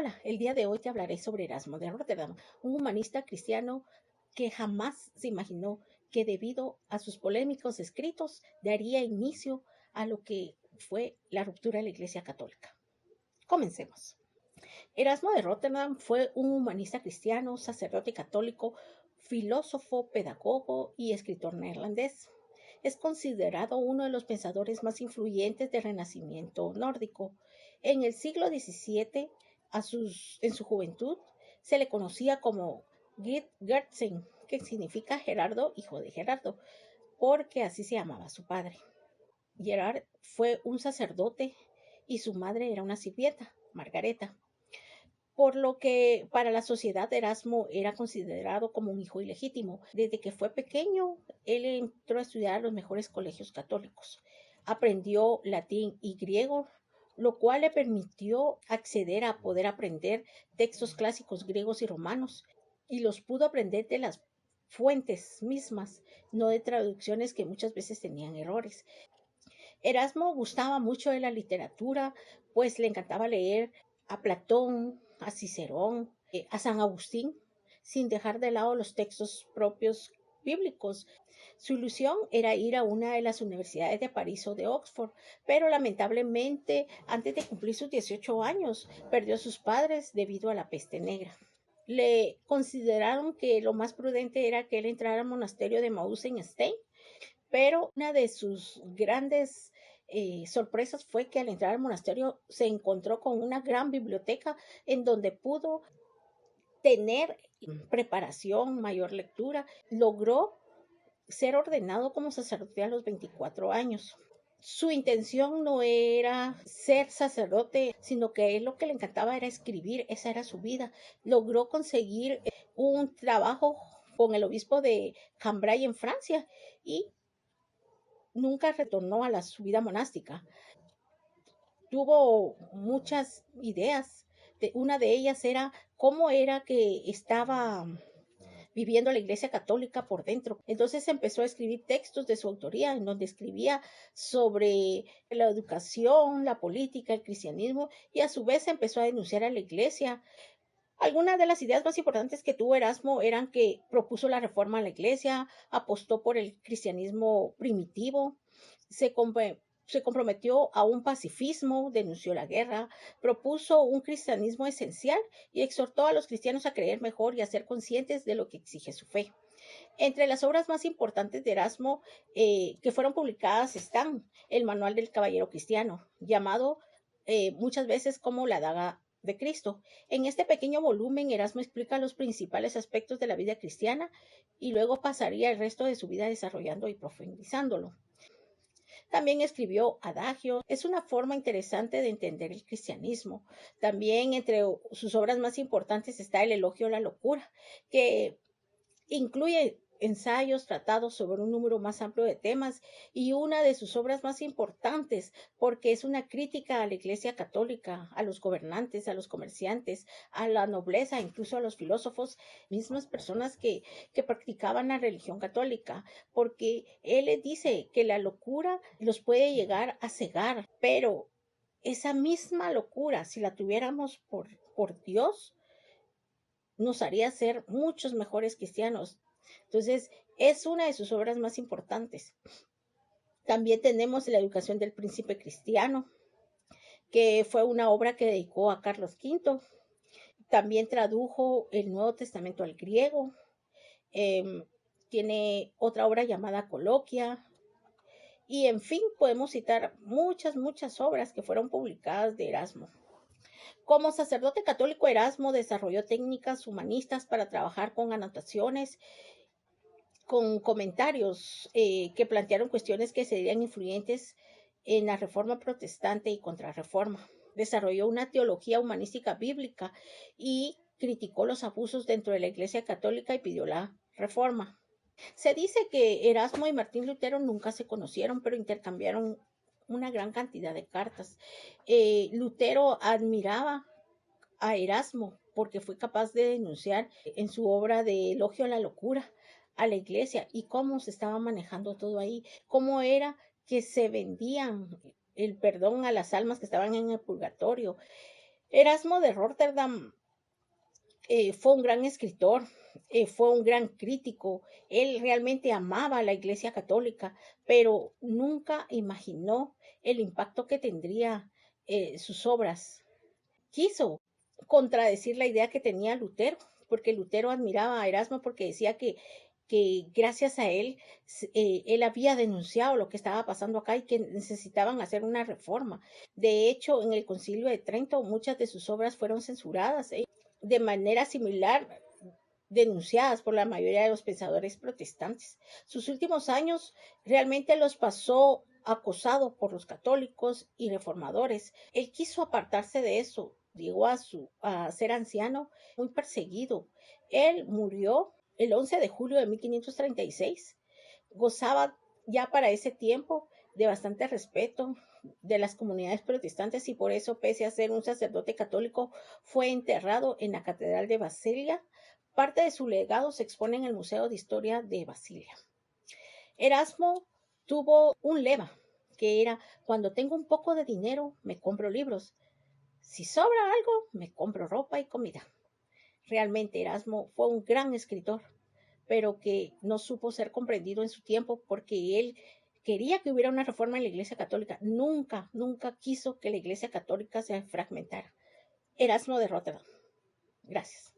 Hola, el día de hoy te hablaré sobre Erasmo de Rotterdam, un humanista cristiano que jamás se imaginó que debido a sus polémicos escritos daría inicio a lo que fue la ruptura de la Iglesia Católica. Comencemos. Erasmo de Rotterdam fue un humanista cristiano, sacerdote católico, filósofo, pedagogo y escritor neerlandés. Es considerado uno de los pensadores más influyentes del Renacimiento nórdico. En el siglo XVII, en su juventud, se le conocía como Gertsen, que significa Gerardo, hijo de Gerardo, porque así se llamaba su padre. Gerard fue un sacerdote y su madre era una sirvienta, Margareta, por lo que para la sociedad Erasmo era considerado como un hijo ilegítimo. Desde que fue pequeño, él entró a estudiar a los mejores colegios católicos. Aprendió latín y griego, lo cual le permitió acceder a poder aprender textos clásicos griegos y romanos, y los pudo aprender de las fuentes mismas, no de traducciones que muchas veces tenían errores. Erasmo gustaba mucho de la literatura, pues le encantaba leer a Platón, a Cicerón, a San Agustín, sin dejar de lado los textos propios bíblicos. Su ilusión era ir a una de las universidades de París o de Oxford, pero lamentablemente antes de cumplir sus 18 años perdió a sus padres debido a la peste negra. Le consideraron que lo más prudente era que él entrara al monasterio de Mauthausen-Stein, pero una de sus grandes sorpresas fue que al entrar al monasterio se encontró con una gran biblioteca en donde pudo tener preparación, mayor lectura. Logró ser ordenado como sacerdote a los 24 años. Su intención no era ser sacerdote, sino que a él lo que le encantaba era escribir, esa era su vida. Logró conseguir un trabajo con el obispo de Cambrai en Francia y nunca retornó a su vida monástica. Tuvo muchas ideas. Una de ellas era cómo era que estaba viviendo la Iglesia Católica por dentro. Entonces empezó a escribir textos de su autoría en donde escribía sobre la educación, la política, el cristianismo, y a su vez empezó a denunciar a la Iglesia. Algunas de las ideas más importantes que tuvo Erasmo eran que propuso la reforma a la Iglesia, apostó por el cristianismo primitivo, se, se comprometió a un pacifismo, denunció la guerra, propuso un cristianismo esencial y exhortó a los cristianos a creer mejor y a ser conscientes de lo que exige su fe. Entre las obras más importantes de Erasmo que fueron publicadas están el Manual del Caballero Cristiano, llamado muchas veces como la Daga de Cristo. En este pequeño volumen, Erasmo explica los principales aspectos de la vida cristiana y luego pasaría el resto de su vida desarrollando y profundizándolo. También escribió Adagio. Es una forma interesante de entender el cristianismo. También entre sus obras más importantes está el Elogio a la Locura, que incluye ensayos, tratados sobre un número más amplio de temas y una de sus obras más importantes porque es una crítica a la Iglesia Católica, a los gobernantes, a los comerciantes, a la nobleza, incluso a los filósofos, mismas personas que practicaban la religión católica, porque él les dice que la locura los puede llegar a cegar, pero esa misma locura, si la tuviéramos por Dios, nos haría ser muchos mejores cristianos. Entonces, es una de sus obras más importantes. También tenemos La Educación del Príncipe Cristiano, que fue una obra que dedicó a Carlos V. También tradujo el Nuevo Testamento al griego. Tiene otra obra llamada Coloquia. Y en fin, podemos citar muchas obras que fueron publicadas de Erasmo. Como sacerdote católico, Erasmo desarrolló técnicas humanistas para trabajar con anotaciones, con comentarios que plantearon cuestiones que serían influyentes en la Reforma Protestante y Contrarreforma. Desarrolló una teología humanística bíblica y criticó los abusos dentro de la Iglesia Católica y pidió la reforma. Se dice que Erasmo y Martín Lutero nunca se conocieron, pero intercambiaron una gran cantidad de cartas. Lutero admiraba a Erasmo porque fue capaz de denunciar en su obra de Elogio a la Locura a la Iglesia y cómo se estaba manejando todo ahí, cómo era que se vendían el perdón a las almas que estaban en el purgatorio. Erasmo de Rotterdam fue un gran escritor, fue un gran crítico, él realmente amaba a la Iglesia Católica, pero nunca imaginó el impacto que tendría sus obras. Quiso contradecir la idea que tenía Lutero, porque Lutero admiraba a Erasmo porque decía que gracias a él, él había denunciado lo que estaba pasando acá y que necesitaban hacer una reforma. De hecho, en el Concilio de Trento muchas de sus obras fueron censuradas, de manera similar denunciadas por la mayoría de los pensadores protestantes. Sus últimos años realmente los pasó acosado por los católicos y reformadores. Él quiso apartarse de eso, llegó a ser anciano, muy perseguido. Él murió el 11 de julio de 1536. Gozaba ya para ese tiempo de bastante respeto de las comunidades protestantes y por eso, pese a ser un sacerdote católico, fue enterrado en la Catedral de Basilea. Parte de su legado se expone en el Museo de Historia de Basilea. Erasmo tuvo un lema que era: cuando tengo un poco de dinero, me compro libros. Si sobra algo, me compro ropa y comida. Realmente Erasmo fue un gran escritor, pero que no supo ser comprendido en su tiempo porque él quería que hubiera una reforma en la Iglesia Católica. Nunca, nunca quiso que la Iglesia Católica se fragmentara. Erasmo de Rotterdam. Gracias.